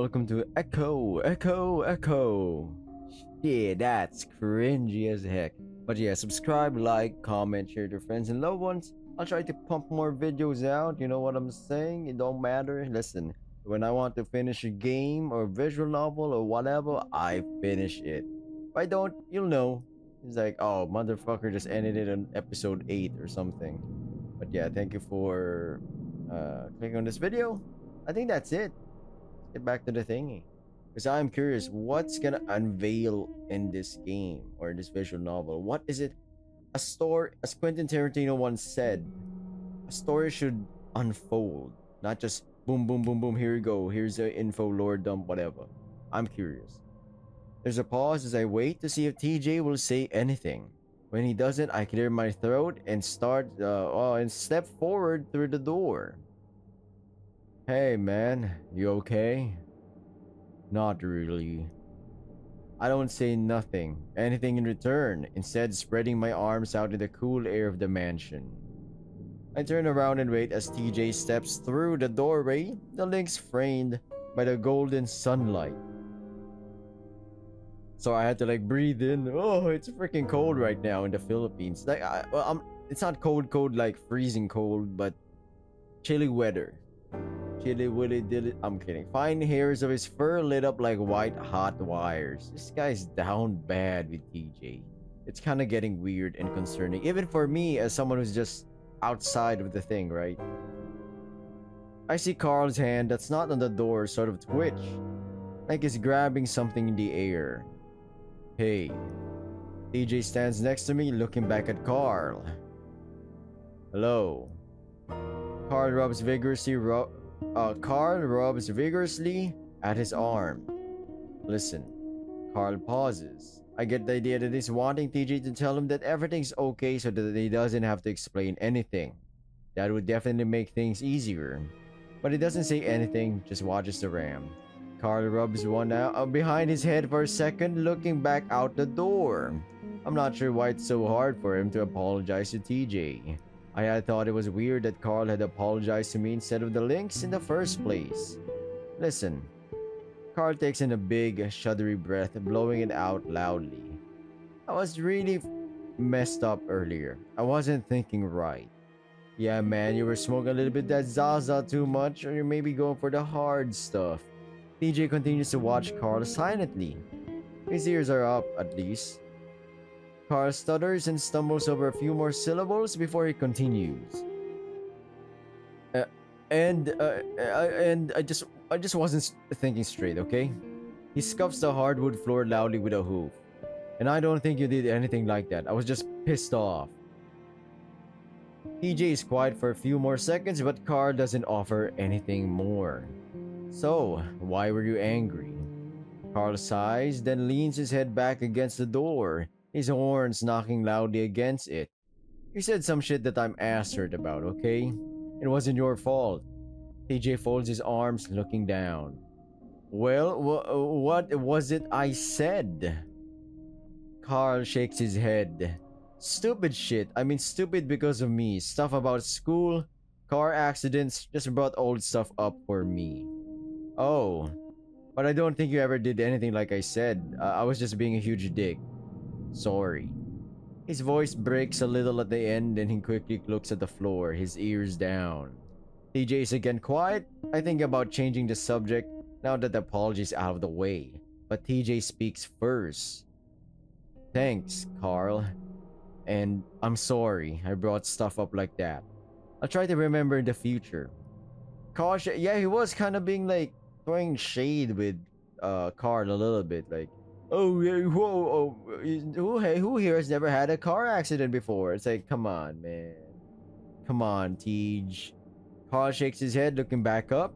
welcome to Echo. Yeah, that's cringy as heck. But yeah, subscribe, like, comment, share to friends and loved ones. I'll try to pump more videos out. You know what I'm saying? It don't matter. Listen, when I want to finish a game or visual novel or whatever, I finish it. If I don't, you'll know. It's like, oh, motherfucker just ended it on episode 8 or something. But yeah, thank you for clicking on this video. I think that's it. Get back to the thingy. Because I'm curious, what's gonna unveil in this game or in this visual novel? What is it? A story, as Quentin Tarantino once said, a story should unfold, not just boom, boom, boom, boom. Here you go. Here's the info, lore dump, whatever. I'm curious. There's a pause as I wait to see if TJ will say anything. When he doesn't, I clear my throat and step forward through the door. Hey man, you okay? Not really. I don't say anything in return, instead spreading my arms out in the cool air of the mansion. I turn around and wait as TJ steps through the doorway, the links framed by the golden sunlight. So I had to like breathe in. Oh, it's freaking cold right now in the Philippines. It's not cold like freezing cold, but chilly weather. Chilly Willy did it. I'm kidding. Fine hairs of his fur lit up like white hot wires. This guy's down bad with TJ. It's kind of getting weird and concerning, even for me as someone who's just outside of the thing, right? I see Carl's hand that's not on the door sort of twitch, like he's grabbing something in the air. Hey. TJ stands next to me, looking back at Carl. Hello. Carl rubs vigorously at his arm. Listen. Carl pauses. I get the idea that he's wanting TJ to tell him that everything's okay so that he doesn't have to explain anything. That would definitely make things easier. But he doesn't say anything, just watches the ram. Carl rubs one out behind his head for a second, looking back out the door. I'm not sure why it's so hard for him to apologize to TJ. I had thought it was weird that Carl had apologized to me instead of the Lynx in the first place. Listen. Carl takes in a big, shuddery breath, blowing it out loudly. I was really messed up earlier. I wasn't thinking right. Yeah, man, you were smoking a little bit that Zaza too much, or you may be going for the hard stuff. TJ continues to watch Carl silently. His ears are up, at least. Carl stutters and stumbles over a few more syllables before he continues. I just wasn't thinking straight, okay? He scuffs the hardwood floor loudly with a hoof. And I don't think you did anything like that. I was just pissed off. TJ is quiet for a few more seconds, but Carl doesn't offer anything more. So, why were you angry? Carl sighs, then leans his head back against the door, his horns knocking loudly against it. You said some shit that I'm ass hurt about, okay? It wasn't your fault. TJ folds his arms, looking down. Well, what was it I said? Carl shakes his head. Stupid shit. I mean, stupid because of me. Stuff about school, car accidents, just brought old stuff up for me. Oh, but I don't think you ever did anything like I said. I was just being a huge dick. Sorry. His voice breaks a little at the end and he quickly looks at the floor, his ears down. TJ is again quiet. I think about changing the subject now that the apology is out of the way. But TJ speaks first. Thanks, Carl. And I'm sorry I brought stuff up like that. I'll try to remember in the future. Carl, yeah, he was kind of being like throwing shade with Carl a little bit, like, oh yeah, whoa, who here has never had a car accident before? It's like, come on, man, come on, Tej. Carl shakes his head, looking back up.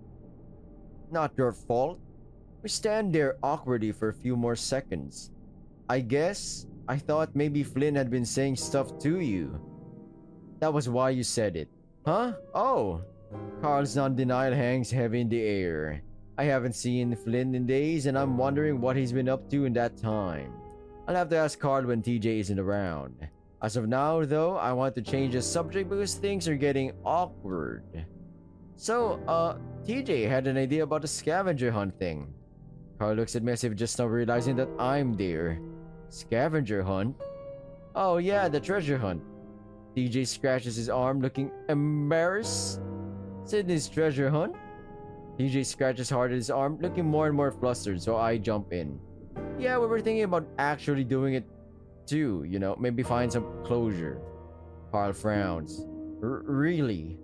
Not your fault. We stand there awkwardly for a few more seconds. I guess I thought maybe Flynn had been saying stuff to you. That was why you said it. Huh? Oh. Carl's non-denial hangs heavy in the air. I haven't seen Flynn in days and I'm wondering what he's been up to in that time. I'll have to ask Carl when TJ isn't around. As of now, though, I want to change the subject because things are getting awkward. So, TJ had an idea about the scavenger hunt thing. Carl looks at me as if just now realizing that I'm there. Scavenger hunt? Oh yeah, the treasure hunt. TJ scratches his arm looking embarrassed. Sydney's treasure hunt? TJ scratches hard at his arm, looking more and more flustered, so I jump in. Yeah, we were thinking about actually doing it too, maybe find some closure. Carl frowns. Really?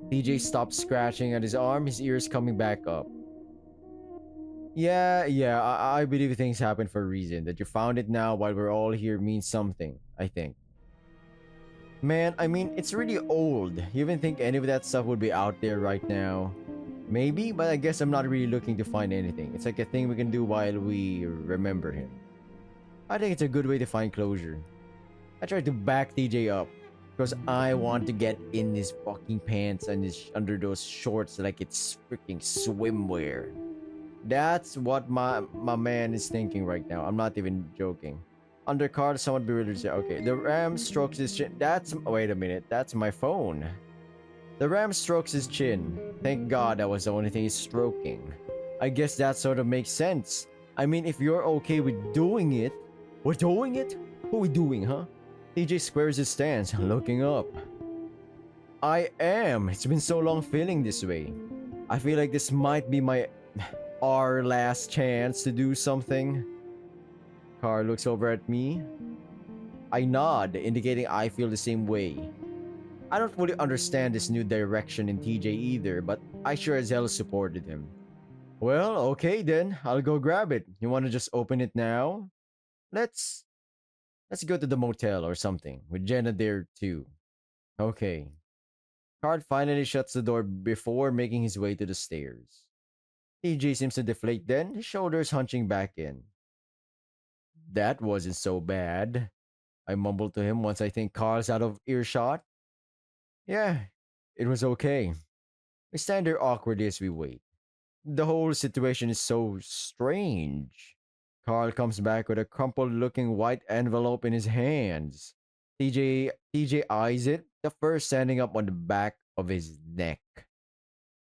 TJ stops scratching at his arm, his ears coming back up. Yeah, I believe things happen for a reason. That you found it now while we're all here means something, I think. Man, I mean, it's really old. You even think any of that stuff would be out there right now? Maybe, but I guess I'm not really looking to find anything. It's like a thing we can do while we remember him. I think it's a good way to find closure. I tried to back TJ up because I want to get in his fucking pants and his under those shorts like it's freaking swimwear. That's what my man is thinking right now. I'm not even joking. Undercard, someone bewildered say, okay, the ram strokes his chin. Wait a minute, that's my phone. The ram strokes his chin. Thank God that was the only thing he's stroking. I guess that sort of makes sense. I mean, if you're okay with doing it, we're doing it? What are we doing, huh? TJ squares his stance, looking up. I am. It's been so long feeling this way. I feel like this might be our last chance to do something. Carl looks over at me. I nod, indicating I feel the same way. I don't fully understand this new direction in TJ either, but I sure as hell supported him. Well, okay then, I'll go grab it. You want to just open it now? Let's go to the motel or something, with Jenna there too. Okay. Carl finally shuts the door before making his way to the stairs. TJ seems to deflate then, his shoulders hunching back in. That wasn't so bad, I mumble to him once I think Carl's out of earshot. Yeah, it was okay. We stand there awkwardly as we wait. The whole situation is so strange. Carl comes back with a crumpled looking white envelope in his hands. TJ eyes it, the fur standing up on the back of his neck.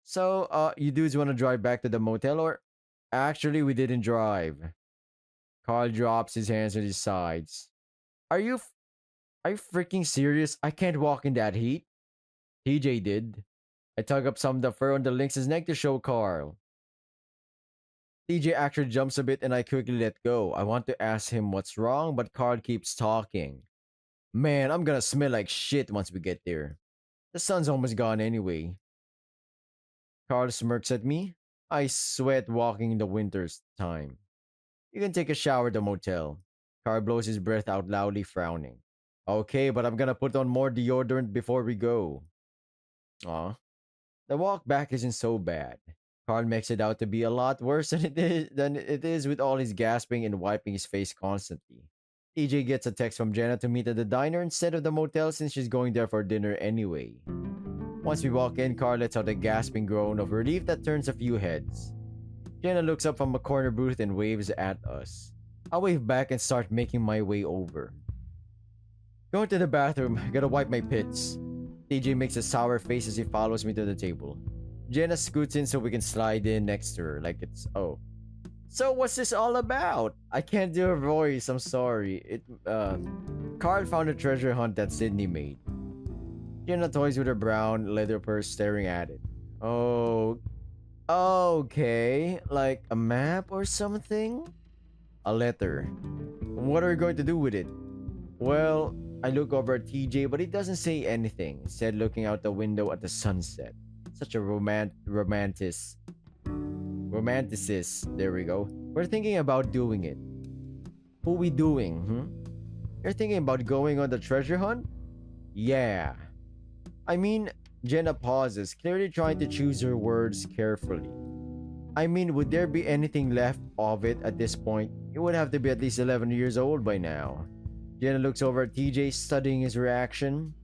So, you dudes want to drive back to the motel or? Actually, we didn't drive. Carl drops his hands at his sides. Are you are you freaking serious? I can't walk in that heat. TJ did. I tug up some of the fur on the lynx's neck to show Carl. TJ actually jumps a bit and I quickly let go. I want to ask him what's wrong, but Carl keeps talking. Man, I'm gonna smell like shit once we get there. The sun's almost gone anyway. Carl smirks at me. I sweat walking in the winter's time. You can take a shower at the motel. Carl blows his breath out loudly, frowning. Okay, but I'm gonna put on more deodorant before we go. Aw. The walk back isn't so bad. Carl makes it out to be a lot worse than it is with all his gasping and wiping his face constantly. TJ gets a text from Jenna to meet at the diner instead of the motel since she's going there for dinner anyway. Once we walk in, Carl lets out a gasping groan of relief that turns a few heads. Jenna looks up from a corner booth and waves at us. I wave back and start making my way over. Going to the bathroom, gotta wipe my pits. TJ makes a sour face as he follows me to the table. Jenna scoots in so we can slide in next to her like it's So what's this all about? I can't do her voice, I'm sorry. Carl found a treasure hunt that Sydney made. Jenna toys with her brown leather purse staring at it. Oh, okay. Like a map or something? A letter. What are we going to do with it? Well, I look over at TJ, but he doesn't say anything, instead looking out the window at the sunset. Such a romanticist. There we go. We're thinking about doing it. Who we doing, You're thinking about going on the treasure hunt? Yeah. I mean, Jenna pauses, clearly trying to choose her words carefully. I mean, would there be anything left of it at this point? It would have to be at least 11 years old by now. Jenna looks over at TJ, studying his reaction.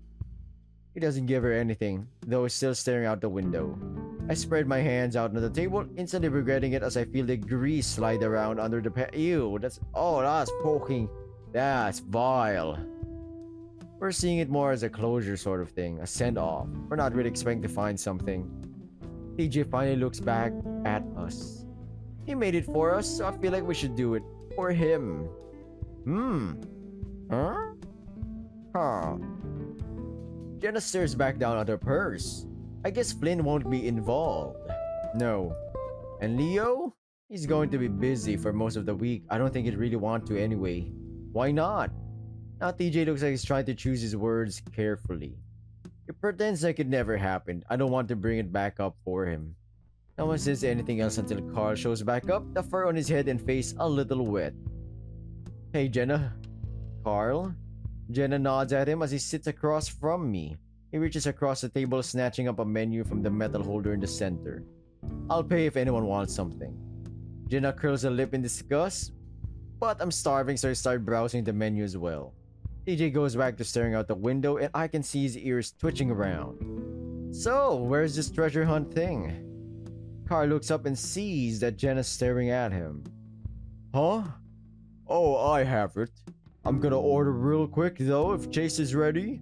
He doesn't give her anything, though he's still staring out the window. I spread my hands out on the table, instantly regretting it as I feel the grease slide around under the Ew, that's poking. That's vile. We're seeing it more as a closure sort of thing, a send-off. We're not really expecting to find something. TJ finally looks back at us. He made it for us, so I feel like we should do it for him. Hmm. Huh? Huh. Jenna stares back down at her purse. I guess Flynn won't be involved. No. And Leo? He's going to be busy for most of the week. I don't think he'd really want to anyway. Why not? Now TJ looks like he's trying to choose his words carefully. He pretends like it never happened. I don't want to bring it back up for him. No one says anything else until Carl shows back up, the fur on his head and face a little wet. Hey Jenna. Carl? Jenna nods at him as he sits across from me. He reaches across the table, snatching up a menu from the metal holder in the center. I'll pay if anyone wants something. Jenna curls a lip in disgust, but I'm starving, so I start browsing the menu as well. TJ goes back to staring out the window, and I can see his ears twitching around. So, where's this treasure hunt thing? Carl looks up and sees that Jenna's staring at him. Huh? Oh, I have it. I'm gonna order real quick though if Chase is ready.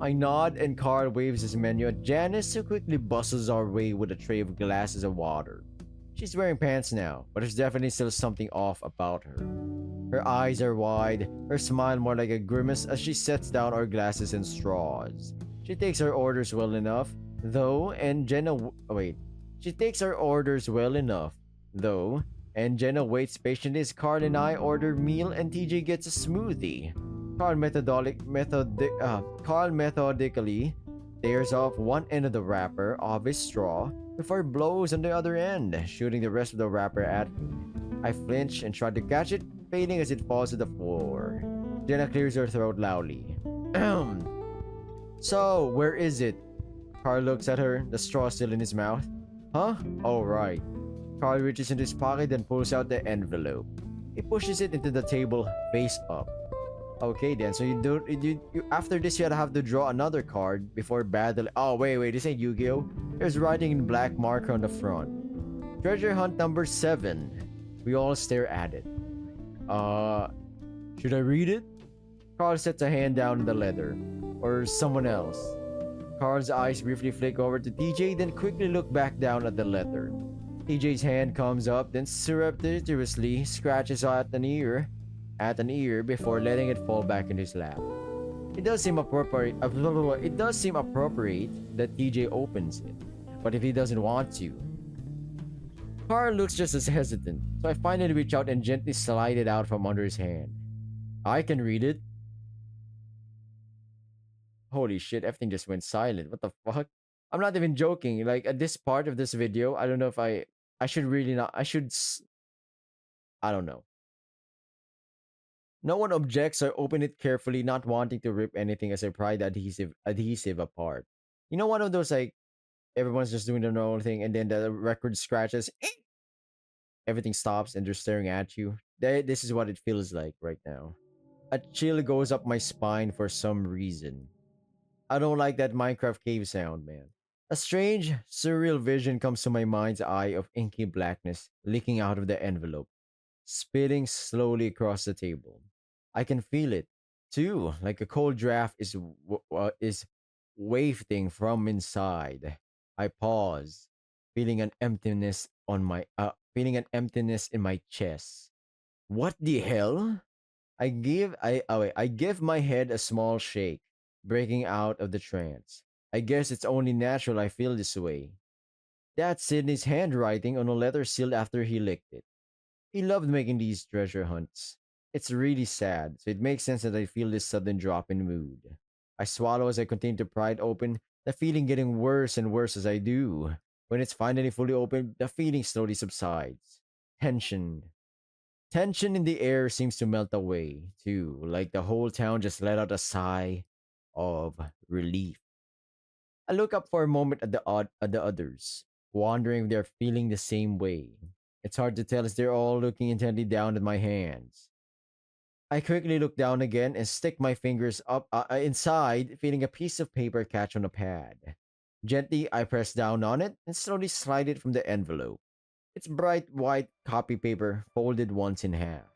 I nod and Carl waves his menu at Janice, who quickly bustles our way with a tray of glasses of water. She's wearing pants now, but there's definitely still something off about her. Her eyes are wide, her smile more like a grimace as she sets down our glasses and straws. She takes her orders well enough, though, and Jenna She takes her orders well enough, though, and Jenna waits patiently as Carl and I order meal and TJ gets a smoothie. Carl methodically tears off one end of the wrapper of his straw before it blows on the other end, shooting the rest of the wrapper at me. I flinch and try to catch it, failing as it falls to the floor. Jenna clears her throat loudly. So, where is it? Carl looks at her, the straw still in his mouth. Huh? Oh, right. Carl reaches into his pocket and pulls out the envelope. He pushes it into the table face up. Okay then, so after this you have to draw another card before battle. Oh wait, this ain't Yu-Gi-Oh! There's writing in black marker on the front. Treasure hunt number 7. We all stare at it. Should I read it? Carl sets a hand down on the letter. Or someone else. Carl's eyes briefly flick over to TJ, then quickly look back down at the letter. TJ's hand comes up, then surreptitiously scratches at an ear before letting it fall back in his lap. It does seem appropriate that TJ opens it, but if he doesn't want to. Carl looks just as hesitant, so I finally reach out and gently slide it out from under his hand. I can read it. Holy shit, everything just went silent. What the fuck? I'm not even joking. Like, at this part of this video, I don't know if I should really not. I don't know. No one objects. I open it carefully, not wanting to rip anything as I pry the adhesive apart. You know, one of those, like, everyone's just doing their own thing, and then the record scratches. Everything stops, and they're staring at you. This is what it feels like right now. A chill goes up my spine for some reason. I don't like that Minecraft cave sound, man. A strange, surreal vision comes to my mind's eye of inky blackness leaking out of the envelope, spitting slowly across the table. I can feel it, too, like a cold draft is wafting from inside. I pause, feeling an emptiness in my chest. What the hell? I give my head a small shake, breaking out of the trance. I guess it's only natural I feel this way. That's Sydney's handwriting on a letter sealed after he licked it. He loved making these treasure hunts. It's really sad, so it makes sense that I feel this sudden drop in mood. I swallow as I continue to pry it open, the feeling getting worse and worse as I do. When it's finally fully open, the feeling slowly subsides. Tension. Tension in the air seems to melt away, too, like the whole town just let out a sigh of relief. I look up for a moment at the others, wondering if they're feeling the same way. It's hard to tell as they're all looking intently down at my hands. I quickly look down again and stick my fingers up inside, feeling a piece of paper catch on a pad. Gently, I press down on it and slowly slide it from the envelope. It's bright white copy paper, folded once in half.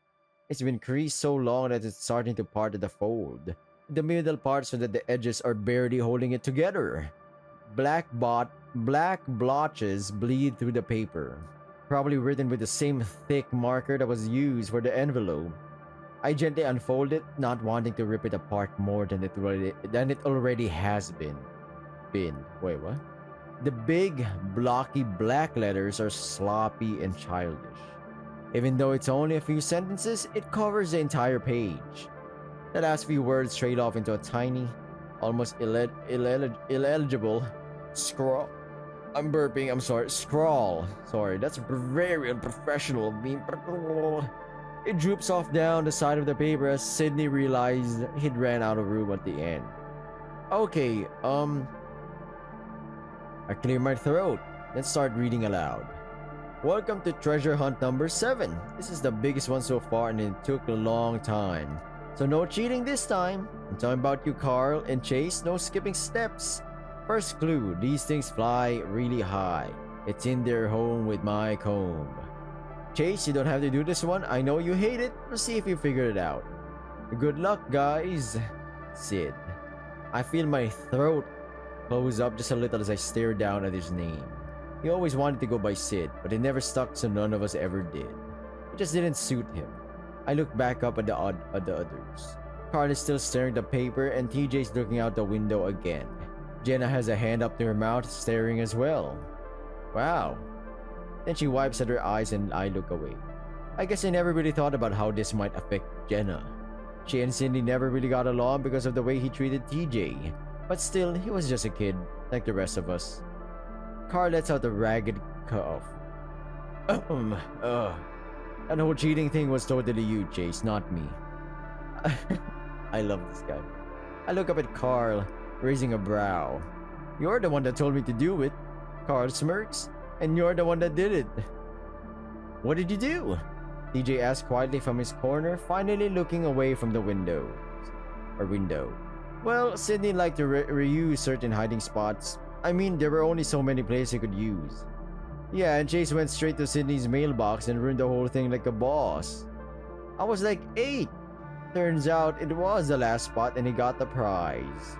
It's been creased so long that it's starting to part at the fold, the middle part so that the edges are barely holding it together. Black blotches bleed through the paper, probably written with the same thick marker that was used for the envelope. I gently unfold it, not wanting to rip it apart more than it already has been. Wait, what? The big, blocky black letters are sloppy and childish. Even though it's only a few sentences, it covers the entire page. The last few words trail off into a tiny, almost illegible scrawl. I'm burping, I'm sorry. Scrawl. Sorry, that's very unprofessional of me. It droops off down the side of the paper as Sydney realized he'd ran out of room at the end. Okay, I clear my throat. Let's start reading aloud. Welcome to treasure hunt number 7. This is the biggest one so far and it took a long time. So no cheating this time. I'm talking about you, Carl and Chase. No skipping steps. First clue, these things fly really high. It's in their home with my comb. Chase, you don't have to do this one. I know you hate it. We'll see if you figure it out. Good luck, guys. Sid. I feel my throat close up just a little as I stare down at his name. He always wanted to go by Sid, but it never stuck, so none of us ever did. It just didn't suit him. I look back up at the others. Carl is still staring at the paper, and TJ's looking out the window again. Jenna has a hand up to her mouth, staring as well. Wow. Then she wipes at her eyes and I look away. I guess I never really thought about how this might affect Jenna. She and Cindy never really got along because of the way he treated TJ. But still, he was just a kid, like the rest of us. Carl lets out a ragged cough. That whole cheating thing was totally you, Chase, not me. I love this guy. I look up at Carl, raising a brow. You're the one that told me to do it. Carl smirks. And you're the one that did it. What did you do? TJ asked quietly from his corner, finally looking away from the window. Well, Sydney liked to reuse certain hiding spots. I mean, there were only so many places he could use. Yeah, and Chase went straight to Sydney's mailbox and ruined the whole thing like a boss. I was like 8. Turns out it was the last spot and he got the prize.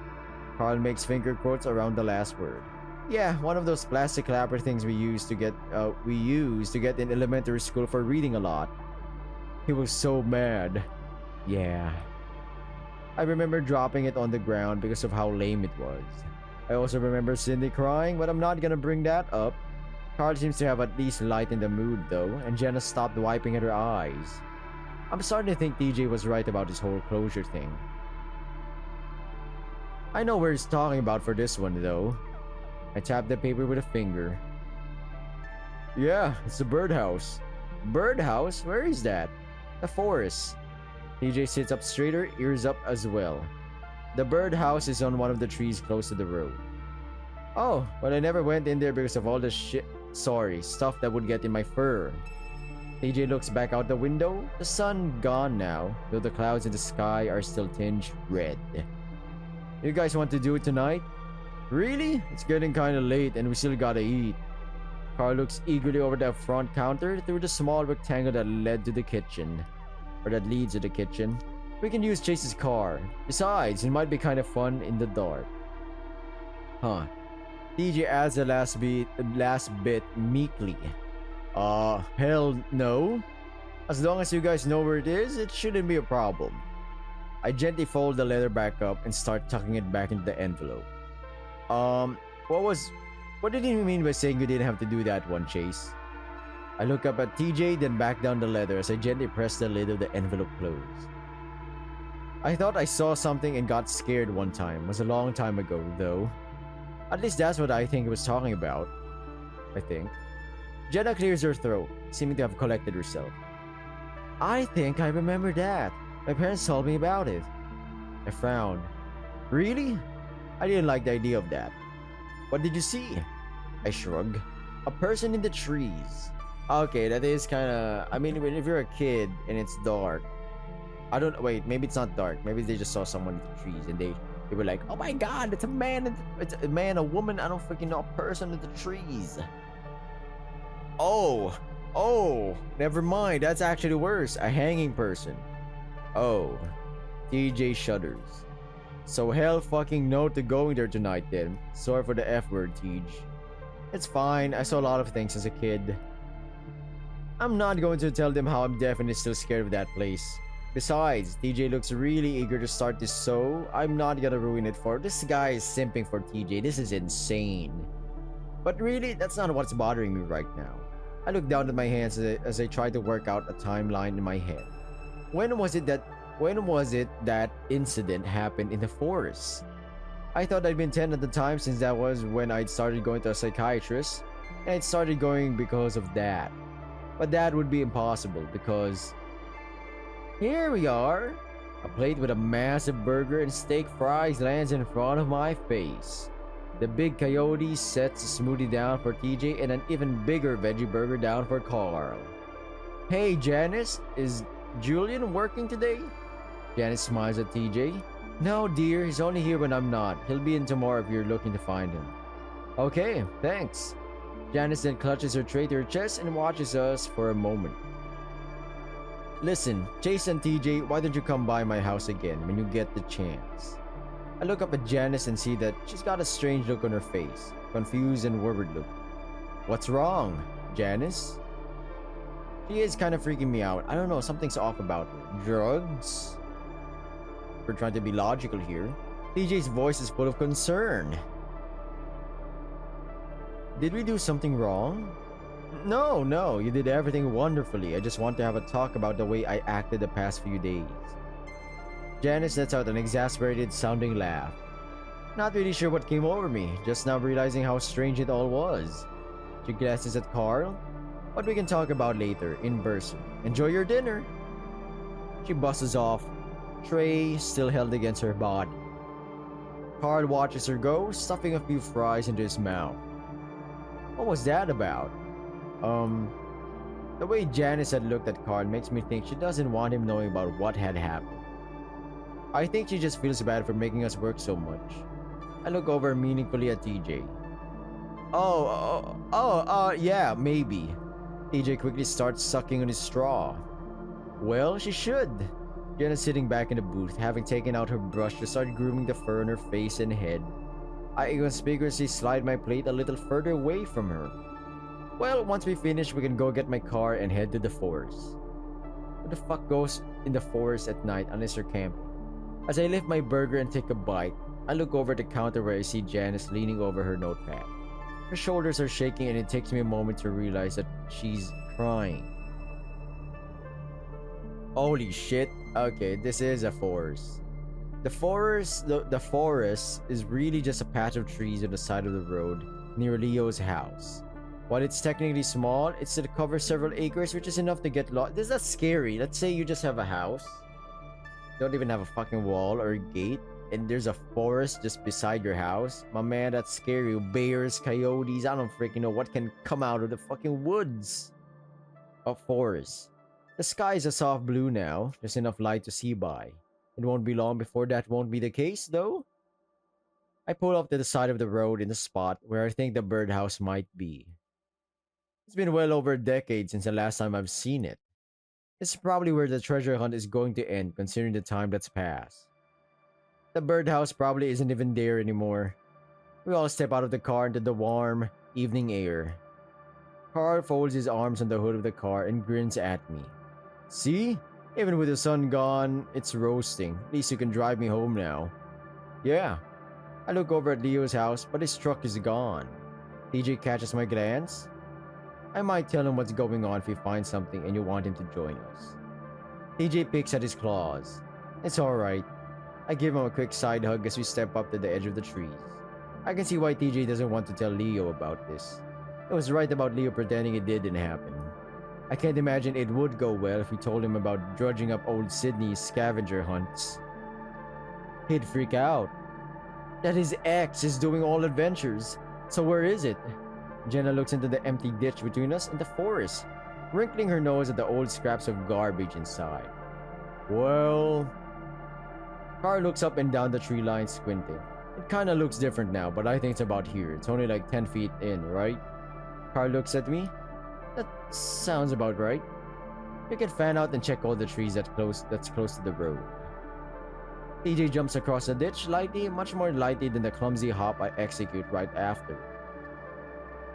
Carl makes finger quotes around the last word. Yeah, one of those plastic clapper things we used to get in elementary school for reading a lot. He was so mad. Yeah. I remember dropping it on the ground because of how lame it was. I also remember Cindy crying, but I'm not gonna bring that up. Carl seems to have at least lightened the mood though, and Jenna stopped wiping at her eyes. I'm starting to think TJ was right about this whole closure thing. I know where he's talking about for this one though. I tapped the paper with a finger. Yeah, it's the birdhouse. Birdhouse? Where is that? The forest. TJ sits up straighter, ears up as well. The birdhouse is on one of the trees close to the road. Oh, but I never went in there because of all the stuff that would get in my fur. TJ looks back out the window. The sun gone now, though the clouds in the sky are still tinged red. You guys want to do it tonight? Really? It's getting kinda late and we still gotta eat. Carl looks eagerly over the front counter through the small rectangle that leads to the kitchen. We can use Chase's car. Besides, it might be kind of fun in the dark. Huh. TJ adds the last bit meekly. Hell no. As long as you guys know where it is, it shouldn't be a problem. I gently fold the letter back up and start tucking it back into the envelope. What did you mean by saying you didn't have to do that one, Chase? I look up at TJ, then back down the letter as I gently press the lid of the envelope closed. I thought I saw something and got scared one time. It was a long time ago, though. At least that's what I think he was talking about. I think. Jenna clears her throat, seeming to have collected herself. I think I remember that. My parents told me about it. I frowned. Really? I didn't like the idea of that. What did you see? I shrugged. A person in the trees. Okay, that is kinda... I mean, if you're a kid and it's dark... Wait, maybe it's not dark. Maybe they just saw someone in the trees and they were like, oh my god, it's a man, a woman, I don't freaking know, a person in the trees. Oh, never mind, that's actually worse. A hanging person. Oh, TJ shudders. So hell fucking no to going there tonight then. Sorry for the F word, Tej. It's fine, I saw a lot of things as a kid. I'm not going to tell them how I'm definitely still scared of that place. Besides, TJ looks really eager to start this, so I'm not gonna ruin it for this guy is simping for TJ. This is insane. But really, that's not what's bothering me right now. I look down at my hands as I try to work out a timeline in my head. When was it that incident happened in the forest? I thought I'd been 10 at the time since that was when I'd started going to a psychiatrist, and it started going because of that. But that would be impossible because here we are. A plate with a massive burger and steak fries lands in front of my face. The big coyote sets a smoothie down for TJ and an even bigger veggie burger down for Carl. Hey Janice, is Julian working today? Janice smiles at TJ. No dear, he's only here when I'm not. He'll be in tomorrow if you're looking to find him. Okay, thanks. Janice then clutches her tray to her chest and watches us for a moment. Listen, Chase and TJ, why don't you come by my house again when you get the chance? I look up at Janice and see that she's got a strange look on her face. Confused and worried look. What's wrong, Janice? She is kind of freaking me out. I don't know, something's off about her. Drugs? We're trying to be logical here. TJ's voice is full of concern. Did we do something wrong? No, you did everything wonderfully. I just want to have a talk about the way I acted the past few days. Janice lets out an exasperated sounding laugh. Not really sure what came over me, just now realizing how strange it all was. She glances at Carl. What we can talk about later, in person. Enjoy your dinner. She buzzes off, tray still held against her body. Carl watches her go, stuffing a few fries into his mouth. What was that about? The way Janice had looked at Carl makes me think she doesn't want him knowing about what had happened. I think she just feels bad for making us work so much. I look over meaningfully at TJ. Yeah, maybe. TJ quickly starts sucking on his straw. Well, she should. Jenna's sitting back in the booth, having taken out her brush to start grooming the fur on her face and head. I inconspicuously slide my plate a little further away from her. Well, once we finish, we can go get my car and head to the forest. Who the fuck goes in the forest at night unless you're camping? As I lift my burger and take a bite, I look over the counter where I see Janice leaning over her notepad. Her shoulders are shaking and it takes me a moment to realize that she's crying. Holy shit. Okay, this is a forest. The forest is really just a patch of trees on the side of the road near Leo's house. While it's technically small, it still covers several acres, which is enough to get lost. This is scary. Let's say you just have a house. Don't even have a fucking wall or a gate, and there's a forest just beside your house. My man, that's scary. Bears, coyotes, I don't freaking know what can come out of the fucking woods. A forest. The sky is a soft blue now, just enough light to see by. It won't be long before that won't be the case, though. I pull off to the side of the road in the spot where I think the birdhouse might be. It's been well over a decade since the last time I've seen it. It's probably where the treasure hunt is going to end, considering the time that's passed. The birdhouse probably isn't even there anymore. We all step out of the car into the warm, evening air. Carl folds his arms on the hood of the car and grins at me. See? Even with the sun gone, it's roasting. At least you can drive me home now. Yeah. I look over at Leo's house, but his truck is gone. TJ catches my glance. I might tell him what's going on if we find something and you want him to join us. TJ picks at his claws. It's alright. I give him a quick side hug as we step up to the edge of the trees. I can see why TJ doesn't want to tell Leo about this. It was right about Leo pretending it didn't happen. I can't imagine it would go well if we told him about drudging up old Sydney's scavenger hunts. He'd freak out. That his ex is doing all adventures. So where is it? Jenna looks into the empty ditch between us and the forest, wrinkling her nose at the old scraps of garbage inside. Well... Carl looks up and down the tree line squinting. It kinda looks different now, but I think it's about here. It's only like 10 feet in, right? Carl looks at me. That sounds about right. You can fan out and check all the trees that's close to the road. TJ jumps across the ditch lightly, much more lightly than the clumsy hop I execute right after.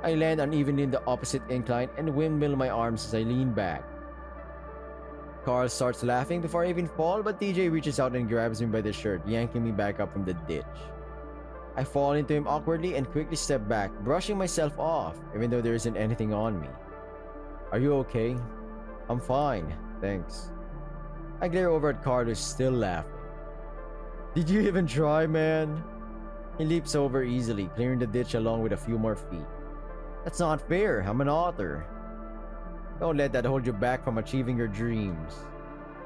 I land unevenly in the opposite incline and windmill my arms as I lean back. Carl starts laughing before I even fall, but TJ reaches out and grabs me by the shirt, yanking me back up from the ditch. I fall into him awkwardly and quickly step back, brushing myself off, even though there isn't anything on me. Are you okay? I'm fine, thanks. I glare over at Carl, who's still laughing. Did you even try, man? He leaps over easily, clearing the ditch along with a few more feet. That's not fair, I'm an author. Don't let that hold you back from achieving your dreams.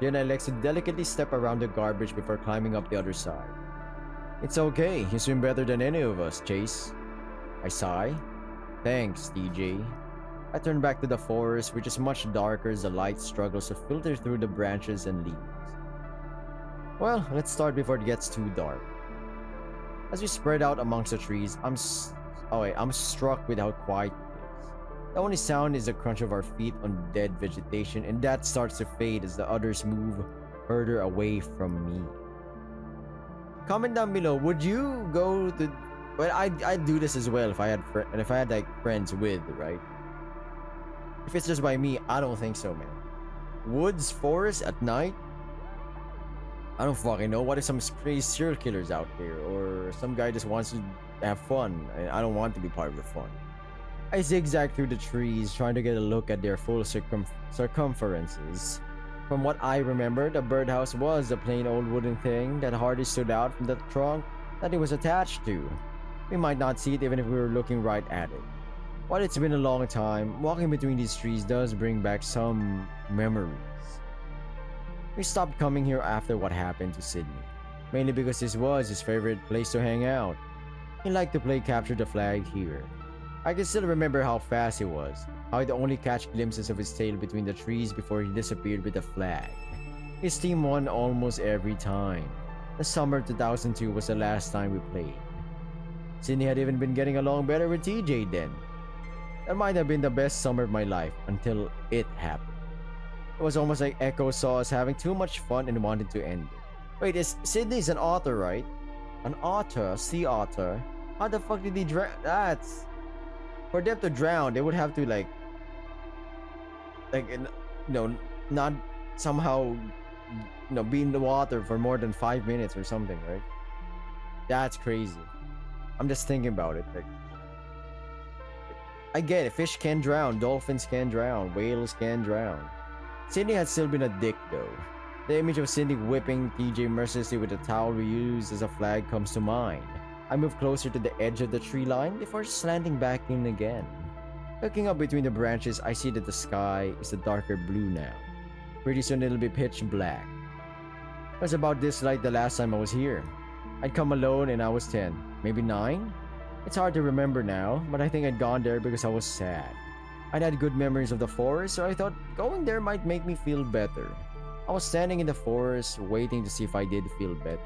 Then I like to delicately step around the garbage before climbing up the other side. It's okay, you swim better than any of us, Chase. I sigh. Thanks, TJ. I turn back to the forest, which is much darker as the light struggles to filter through the branches and leaves. Well, let's start before it gets too dark. As we spread out amongst the trees, I'm struck with how quiet it is. The only sound is the crunch of our feet on dead vegetation, and that starts to fade as the others move further away from me. Comment down below, would you go to... Well, I'd do this as well if I had like friends with, right? If it's just by me, I don't think so, man. Woods, forest at night? I don't fucking know. What if some crazy serial killers out there, or some guy just wants to have fun? I don't want to be part of the fun. I zigzag through the trees, trying to get a look at their full circumferences. From what I remember, the birdhouse was a plain old wooden thing that hardly stood out from the trunk that it was attached to. We might not see it even if we were looking right at it. While it's been a long time, walking between these trees does bring back some memories. We stopped coming here after what happened to Sydney, mainly because this was his favorite place to hang out. He liked to play capture the flag here. I can still remember how fast he was, how he'd only catch glimpses of his tail between the trees before he disappeared with the flag. His team won almost every time. The summer 2002 was the last time we played. Sydney had even been getting along better with TJ then. That might have been the best summer of my life until it happened. It was almost like Echo saw us having too much fun and wanted to end it. Wait, Sydney's an author, right? An author, sea otter? How the fuck did he drown? That's... For them to drown, they would have to not somehow, be in the water for more than 5 minutes or something, right? That's crazy. I'm just thinking about it. I get it. Fish can drown. Dolphins can drown. Whales can drown. Sydney had still been a dick though. The image of Sydney whipping TJ mercilessly with the towel we used as a flag comes to mind. I move closer to the edge of the tree line before slanting back in again. Looking up between the branches, I see that the sky is a darker blue now. Pretty soon it'll be pitch black. It was about this light the last time I was here. I'd come alone and I was 10, maybe 9? It's hard to remember now, but I think I'd gone there because I was sad. I'd had good memories of the forest, so I thought going there might make me feel better. I was standing in the forest, waiting to see if I did feel better.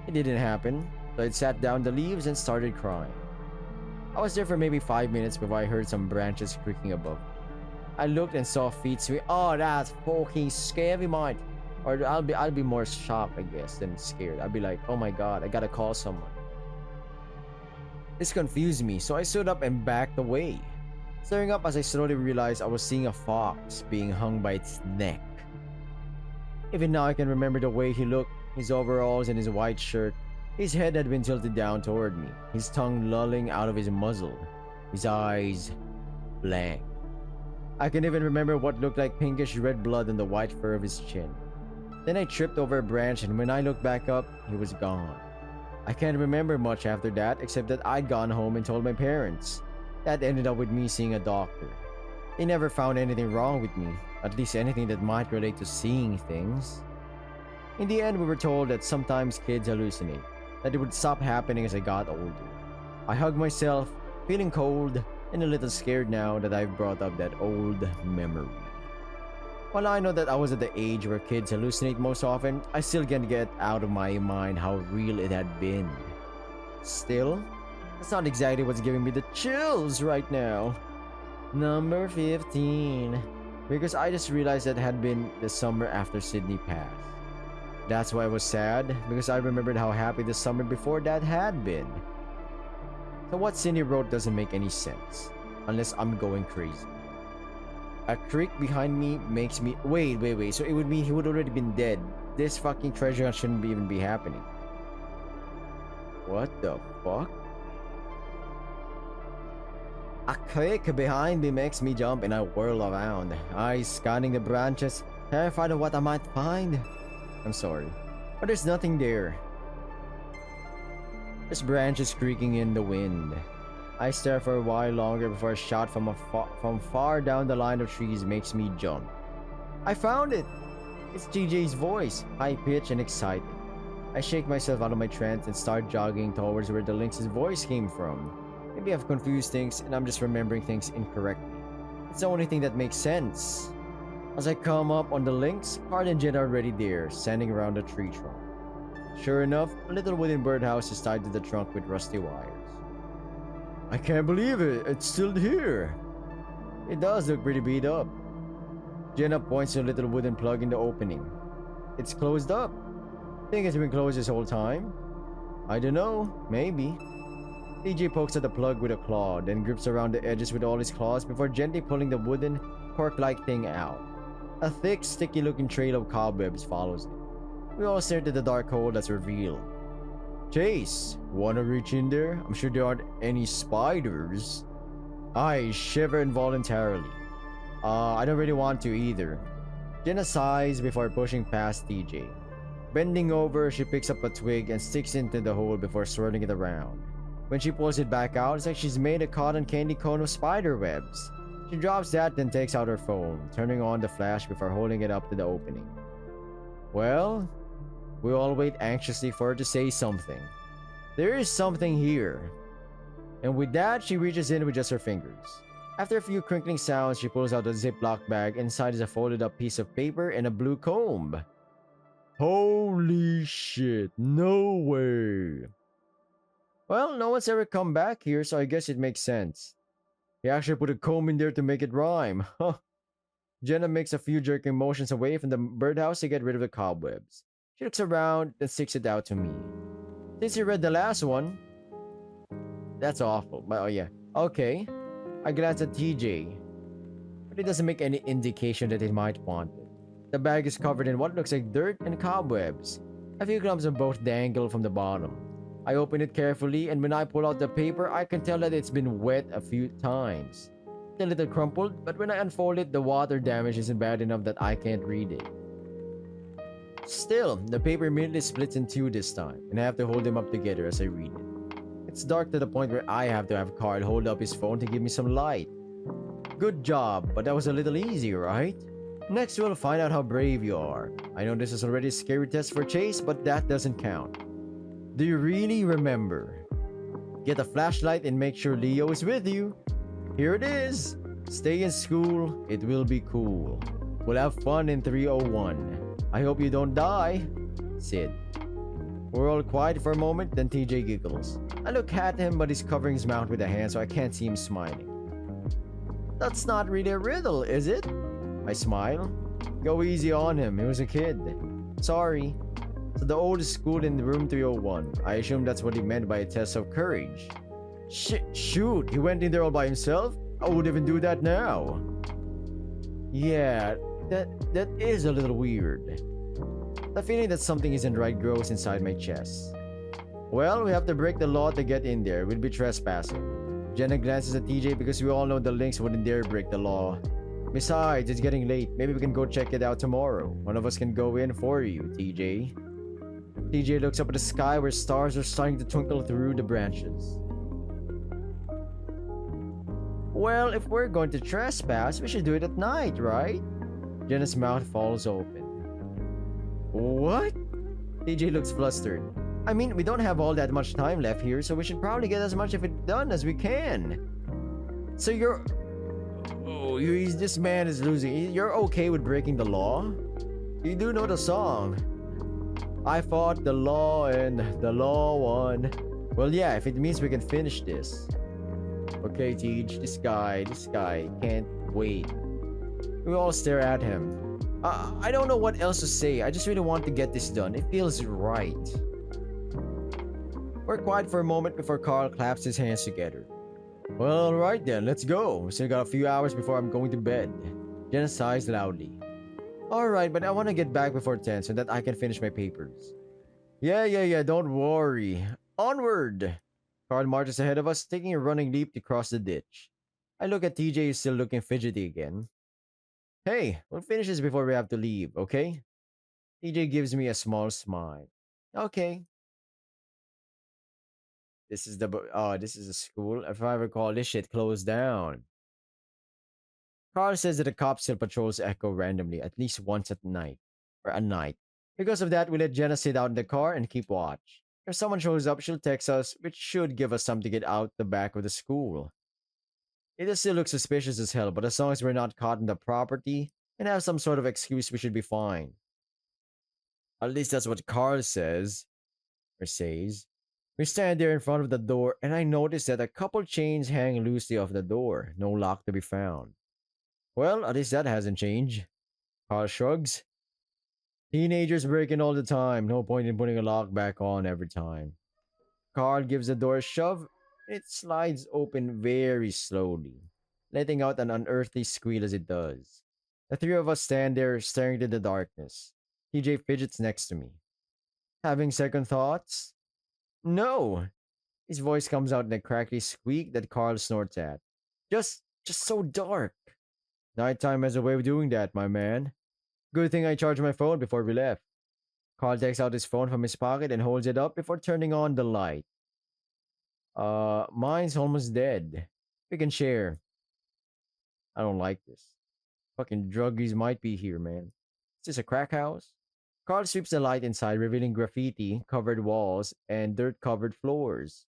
It didn't happen, so I sat down the leaves and started crying. I was there for maybe 5 minutes before I heard some branches creaking above me. I looked and saw feet swing. Oh, that's fucking scary, mate. Or I'll be more shocked, I guess, than scared. I'll be like, oh my god, I gotta call someone. This confused me, so I stood up and backed away. Staring up as I slowly realized I was seeing a fox being hung by its neck. Even now I can remember the way he looked, his overalls and his white shirt. His head had been tilted down toward me, his tongue lolling out of his muzzle, his eyes blank. I can even remember what looked like pinkish red blood on the white fur of his chin. Then I tripped over a branch, and when I looked back up, he was gone. I can't remember much after that except that I'd gone home and told my parents. That ended up with me seeing a doctor. They never found anything wrong with me, at least anything that might relate to seeing things. In the end, we were told that sometimes kids hallucinate, that it would stop happening as I got older. I hugged myself, feeling cold and a little scared now that I've brought up that old memory. While I know that I was at the age where kids hallucinate most often, I still can't get out of my mind how real it had been. Still, that's not exactly what's giving me the chills right now. Number 15. Because I just realized that had been the summer after Sydney passed. That's why I was sad, because I remembered how happy the summer before that had been. So what Cindy wrote doesn't make any sense, unless I'm going crazy. A creek behind me makes me... Wait. So it would mean he would already been dead. This fucking treasure hunt shouldn't even be happening. What the fuck? A creek behind me makes me jump and I whirl around, eyes scanning the branches, terrified of what I might find. I'm sorry, but there's nothing there. There's branches creaking in the wind. I stare for a while longer before a shot from far down the line of trees makes me jump. I found it! It's TJ's voice, high-pitched and excited. I shake myself out of my trance and start jogging towards where the lynx's voice came from. Maybe I've confused things and I'm just remembering things incorrectly. It's the only thing that makes sense. As I come up on the lynx, Card and Jen are already there, standing around the tree trunk. Sure enough, a little wooden birdhouse is tied to the trunk with rusty wires. I can't believe it, it's still here. It does look pretty beat up. Jenna points to a little wooden plug in the opening. It's closed up. Think it's been closed this whole time? I don't know, maybe. TJ pokes at the plug with a claw, then grips around the edges with all his claws before gently pulling the wooden, cork-like thing out. A thick, sticky-looking trail of cobwebs follows it. We all stare at the dark hole that's revealed. Chase, wanna reach in there? I'm sure there aren't any spiders. I shiver involuntarily. I don't really want to either. Jenna sighs before pushing past TJ. Bending over, she picks up a twig and sticks it into the hole before swirling it around. When she pulls it back out, it's like she's made a cotton candy cone of spider webs. She drops that, then takes out her phone, turning on the flash before holding it up to the opening. Well, we all wait anxiously for her to say something. There is something here. And with that, she reaches in with just her fingers. After a few crinkling sounds, she pulls out a Ziploc bag. Inside is a folded up piece of paper and a blue comb. Holy shit, no way. Well, no one's ever come back here, so I guess it makes sense. He actually put a comb in there to make it rhyme. Huh. Jenna makes a few jerking motions away from the birdhouse to get rid of the cobwebs. She looks around and sticks it out to me. Since you read the last one... That's awful, but oh yeah. Okay. I glance at TJ. But it doesn't make any indication that it might want it. The bag is covered in what looks like dirt and cobwebs. A few clumps of both dangle from the bottom. I open it carefully, and when I pull out the paper, I can tell that it's been wet a few times. It's a little crumpled, but when I unfold it, the water damage isn't bad enough that I can't read it. Still, the paper immediately splits in two this time, and I have to hold them up together as I read it. It's dark to the point where I have to have Carl hold up his phone to give me some light. Good job, but that was a little easy, right? Next, we'll find out how brave you are. I know this is already a scary test for Chase, but that doesn't count. Do you really remember? Get a flashlight and make sure Leo is with you. Here it is. Stay in school. It will be cool. We'll have fun in 301. I hope you don't die. Sid. We're all quiet for a moment, then TJ giggles. I look at him, but he's covering his mouth with a hand so I can't see him smiling. That's not really a riddle, is it? I smile. Go easy on him, he was a kid. Sorry. So the oldest school in room 301. I assume that's what he meant by a test of courage. Shoot, he went in there all by himself? I would even do that now. Yeah, that is a little weird. The feeling that something isn't right grows inside my chest. Well, we have to break the law to get in there. We'll be trespassing. Jenna glances at TJ because we all know the lynx wouldn't dare break the law. Besides, it's getting late. Maybe we can go check it out tomorrow. One of us can go in for you, TJ. TJ looks up at the sky where stars are starting to twinkle through the branches. Well, if we're going to trespass, we should do it at night, right? Jenna's mouth falls open. What? TJ looks flustered. I mean, we don't have all that much time left here, so we should probably get as much of it done as we can. So you're... Oh, this man is losing. You're okay with breaking the law? You do know the song. I fought the law and the law won. Well, yeah, if it means we can finish this. Okay, Tej, this guy can't wait. We all stare at him. I don't know what else to say. I just really want to get this done. It feels right. We're quiet for a moment before Carl claps his hands together. Well, alright then, let's go. We still got a few hours before I'm going to bed. Jenna sighs loudly. Alright, but I want to get back before 10 so that I can finish my papers. Yeah, don't worry. Onward! Carl marches ahead of us, taking a running leap to cross the ditch. I look at TJ, who's still looking fidgety again. Hey, we'll finish this before we have to leave, okay? TJ gives me a small smile. Okay. This is a school. If I recall, this shit closed down. Carl says that the cop still patrols Echo randomly, at least once at night. Or a night. Because of that, we let Jenna sit out in the car and keep watch. If someone shows up, she'll text us, which should give us something to get out the back of the school. It does still look suspicious as hell, but as long as we're not caught in the property and have some sort of excuse, we should be fine. At least that's what Carl says. Or says. We stand there in front of the door, and I notice that a couple chains hang loosely off the door. No lock to be found. Well, at least that hasn't changed. Carl shrugs. Teenagers break in all the time. No point in putting a lock back on every time. Carl gives the door a shove. It slides open very slowly, letting out an unearthly squeal as it does. The three of us stand there staring into the darkness. TJ fidgets next to me. Having second thoughts? No! His voice comes out in a crackly squeak that Carl snorts at. Just so dark. Nighttime has a way of doing that, my man. Good thing I charged my phone before we left. Carl takes out his phone from his pocket and holds it up before turning on the light. Mine's almost dead. We can share. I don't like this. Fucking druggies might be here, man. Is this a crack house? Carl sweeps the light inside, revealing graffiti, covered walls, and dirt-covered floors.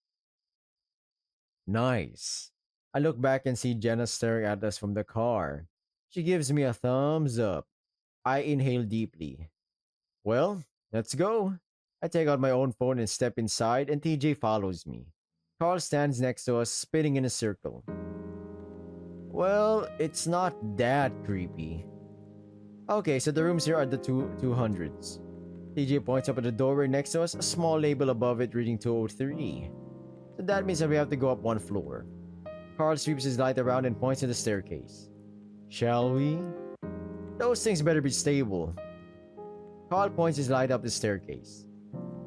Nice. I look back and see Jenna staring at us from the car. She gives me a thumbs up. I inhale deeply. Well, let's go. I take out my own phone and step inside, and TJ follows me. Carl stands next to us, spinning in a circle. Well, it's not that creepy. Okay, so the rooms here are the 200s. TJ points up at the doorway next to us, a small label above it reading 203. So that means that we have to go up one floor. Carl sweeps his light around and points to the staircase. Shall we? Those things better be stable. Carl points his light up the staircase.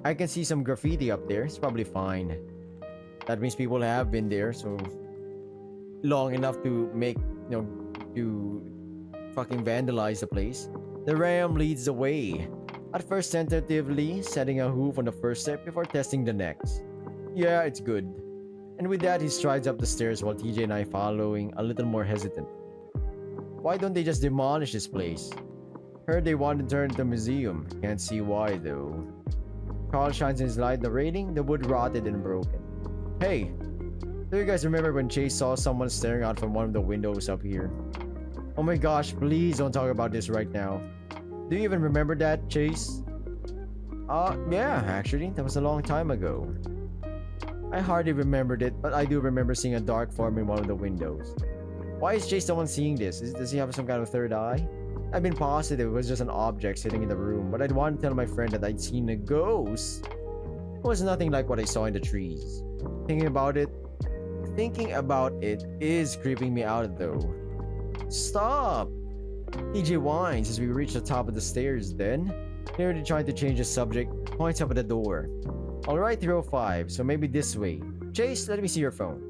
I can see some graffiti up there. It's probably fine. That means people have been there, so long enough to make, to fucking vandalize the place. The ram leads the way. At first tentatively setting a hoof on the first step before testing the next. Yeah, it's good. And with that, he strides up the stairs while TJ and I following a little more hesitant. Why don't they just demolish this place? Heard they want to turn it into a museum. Can't see why though. Carl shines his light on the railing. The wood rotted and broken. Hey, do you guys remember when Chase saw someone staring out from one of the windows up here? Oh my gosh, please don't talk about this right now. Do you even remember that, Chase? Yeah, actually, that was a long time ago. I hardly remembered it, but I do remember seeing a dark form in one of the windows. Why is Chase the one seeing this? Does he have some kind of third eye? I've been positive it was just an object sitting in the room, but I'd want to tell my friend that I'd seen a ghost. It was nothing like what I saw in the trees. Thinking about it is creeping me out though. Stop! TJ whines as we reach the top of the stairs, then, clearly trying to change the subject, points up at the door. Alright, 305, so maybe this way. Chase, let me see your phone.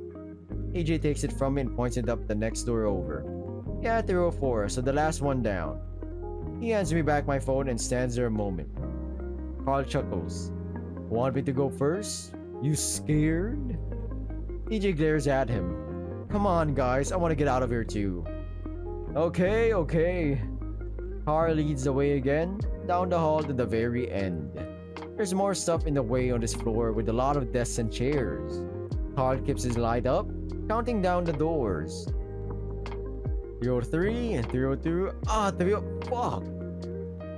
TJ takes it from me and points it up the next door over. Yeah, 304, so the last one down. He hands me back my phone and stands there a moment. Carl chuckles. Want me to go first? You scared? TJ glares at him. Come on, guys, I want to get out of here too. Okay. Carl leads the way again, down the hall to the very end. There's more stuff in the way on this floor with a lot of desks and chairs. Carl keeps his light up, counting down the doors. 303 and 302. 302. Fuck!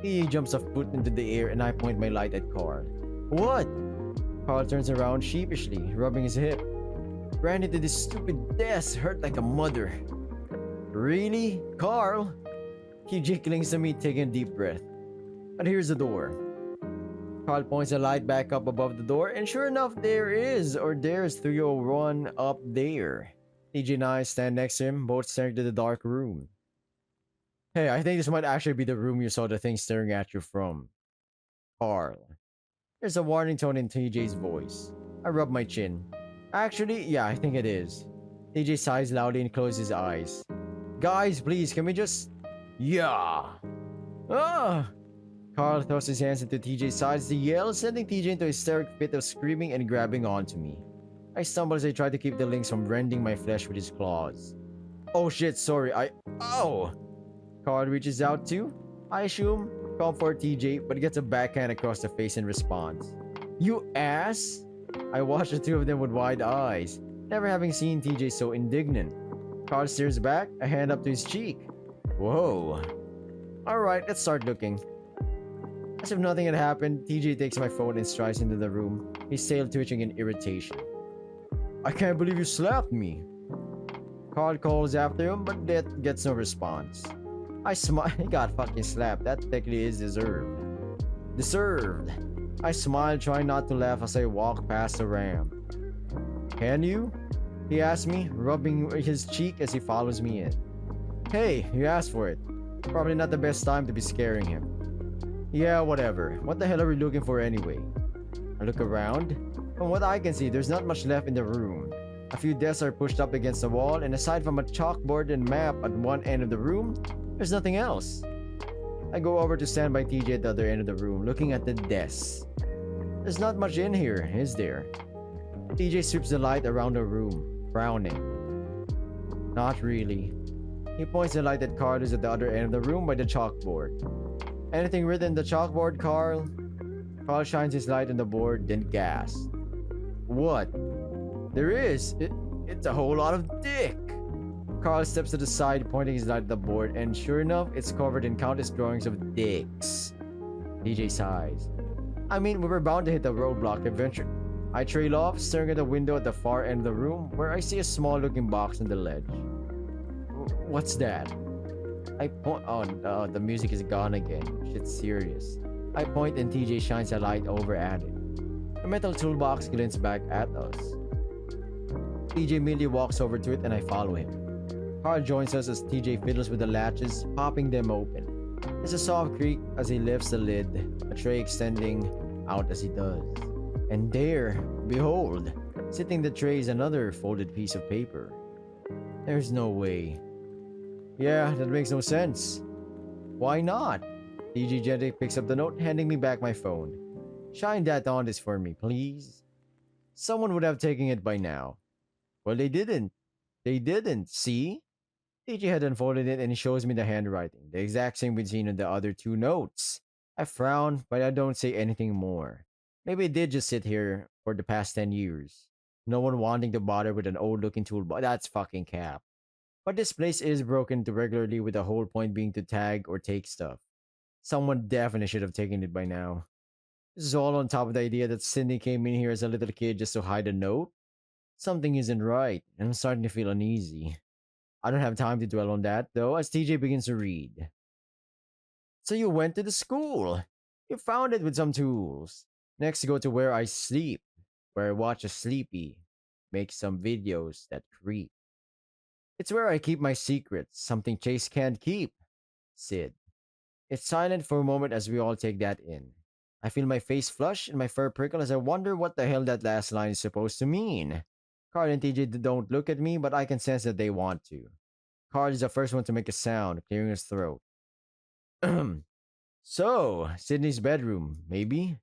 He jumps a foot into the air and I point my light at Carl. What? Carl turns around sheepishly, rubbing his hip. Ran into this stupid desk, hurt like a mother. Really? Carl? TJ clings to me, taking a deep breath. And here's the door. Carl points a light back up above the door, and sure enough, there's 301 up there. TJ and I stand next to him, both staring to the dark room. Hey, I think this might actually be the room you saw the thing staring at you from. Carl. There's a warning tone in TJ's voice. I rub my chin. Actually, yeah, I think it is. TJ sighs loudly and closes his eyes. Guys, please, can we just. Yeah! Ah! Carl throws his hands into TJ's sides to yell, sending TJ into a hysteric fit of screaming and grabbing onto me. I stumble as I try to keep the lynx from rending my flesh with his claws. Oh shit, sorry, Oh! Carl reaches out too. I assume, comfort TJ, but gets a backhand across the face in response. You ass! I watch the two of them with wide eyes, never having seen TJ so indignant. Carl stares back, a hand up to his cheek. Whoa. Alright, let's start looking. As if nothing had happened, TJ takes my phone and strides into the room, his tail twitching in irritation. I can't believe you slapped me. Carl calls after him, but that gets no response. I smile. He got fucking slapped. That technically is deserved. Deserved. I smile, trying not to laugh as I walk past the ramp. Can you? He asks me, rubbing his cheek as he follows me in. Hey, you asked for it. Probably not the best time to be scaring him. Yeah, whatever. What the hell are we looking for anyway? I look around. From what I can see, there's not much left in the room. A few desks are pushed up against the wall, and aside from a chalkboard and map at one end of the room, there's nothing else. I go over to stand by TJ at the other end of the room, looking at the desks. There's not much in here, is there? TJ sweeps the light around the room, frowning. Not really. He points the light at Carl who's at the other end of the room by the chalkboard. Anything written on the chalkboard, Carl? Carl shines his light on the board, then gasps. What? There is. It's a whole lot of dick. Carl steps to the side, pointing his light at the board, and sure enough, it's covered in countless drawings of dicks. TJ sighs. I mean, we were bound to hit the roadblock eventually. I trail off, staring at the window at the far end of the room, where I see a small-looking box on the ledge. What's that? I point. Oh, no, the music is gone again. Shit's serious. I point and TJ shines a light over at it. A metal toolbox glints back at us. TJ immediately walks over to it and I follow him. Carl joins us as TJ fiddles with the latches, popping them open. There's a soft creak as he lifts the lid, a tray extending out as he does. And there, behold, sitting in the tray is another folded piece of paper. There's no way. Yeah, that makes no sense. Why not? TJ gently picks up the note, handing me back my phone. Shine that on this for me, please. Someone would have taken it by now. Well, they didn't. They didn't, see? TJ had unfolded it and he shows me the handwriting, the exact same we'd seen in the other two notes. I frown, but I don't say anything more. Maybe it did just sit here for the past 10 years. No one wanting to bother with an old-looking tool, but that's fucking cap. But this place is broken into regularly with the whole point being to tag or take stuff. Someone definitely should have taken it by now. This is all on top of the idea that Cindy came in here as a little kid just to hide a note. Something isn't right, and I'm starting to feel uneasy. I don't have time to dwell on that, though, as TJ begins to read. So you went to the school. You found it with some tools. Next, go to where I sleep, where I watch a sleepy, make some videos that creep. It's where I keep my secrets, something Chase can't keep. Sid. It's silent for a moment as we all take that in. I feel my face flush and my fur prickle as I wonder what the hell that last line is supposed to mean. Carl and TJ don't look at me, but I can sense that they want to. Carl is the first one to make a sound, clearing his throat. So, Sydney's bedroom, maybe?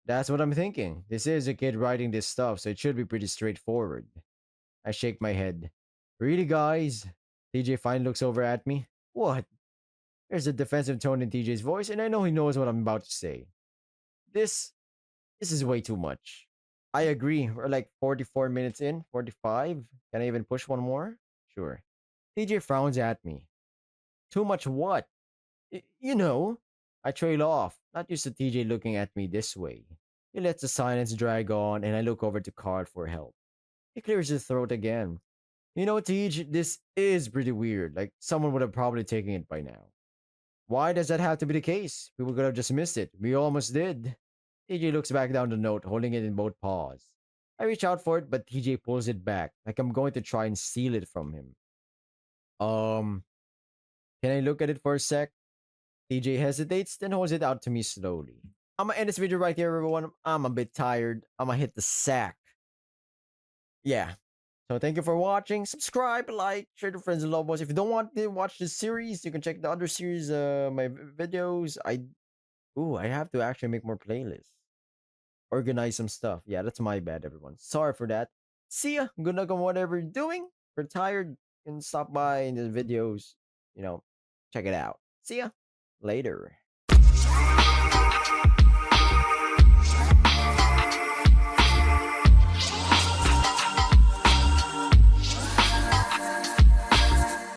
That's what I'm thinking. This is a kid writing this stuff, so it should be pretty straightforward. I shake my head. Really, guys? TJ finally looks over at me. What? There's a defensive tone in TJ's voice, and I know he knows what I'm about to say. This this is way too much. I agree. We're like 44 minutes in, 45. Can I even push one more? Sure. TJ frowns at me. Too much what? You know. I trail off, not used to TJ looking at me this way. He lets the silence drag on, and I look over to Carl for help. He clears his throat again. You know, TJ, this is pretty weird. Like, someone would have probably taken it by now. Why does that have to be the case? People could have just missed it. We almost did. TJ looks back down the note, holding it in both paws. I reach out for it, but TJ pulls it back, like I'm going to try and steal it from him. Um, can I look at it for a sec? TJ hesitates, then holds it out to me slowly. I'm gonna end this video right here, everyone. I'm a bit tired. I'm gonna hit the sack. Yeah. So thank you for watching. Subscribe, like, share to friends and loved ones. If you don't want to watch this series, you can check the other series, my videos. I have to actually make more playlists. Organize some stuff. Yeah, that's my bad, everyone. Sorry for that. See ya. Good luck on whatever you're doing. If you're tired, you can stop by in the videos. You know, check it out. See ya. Later.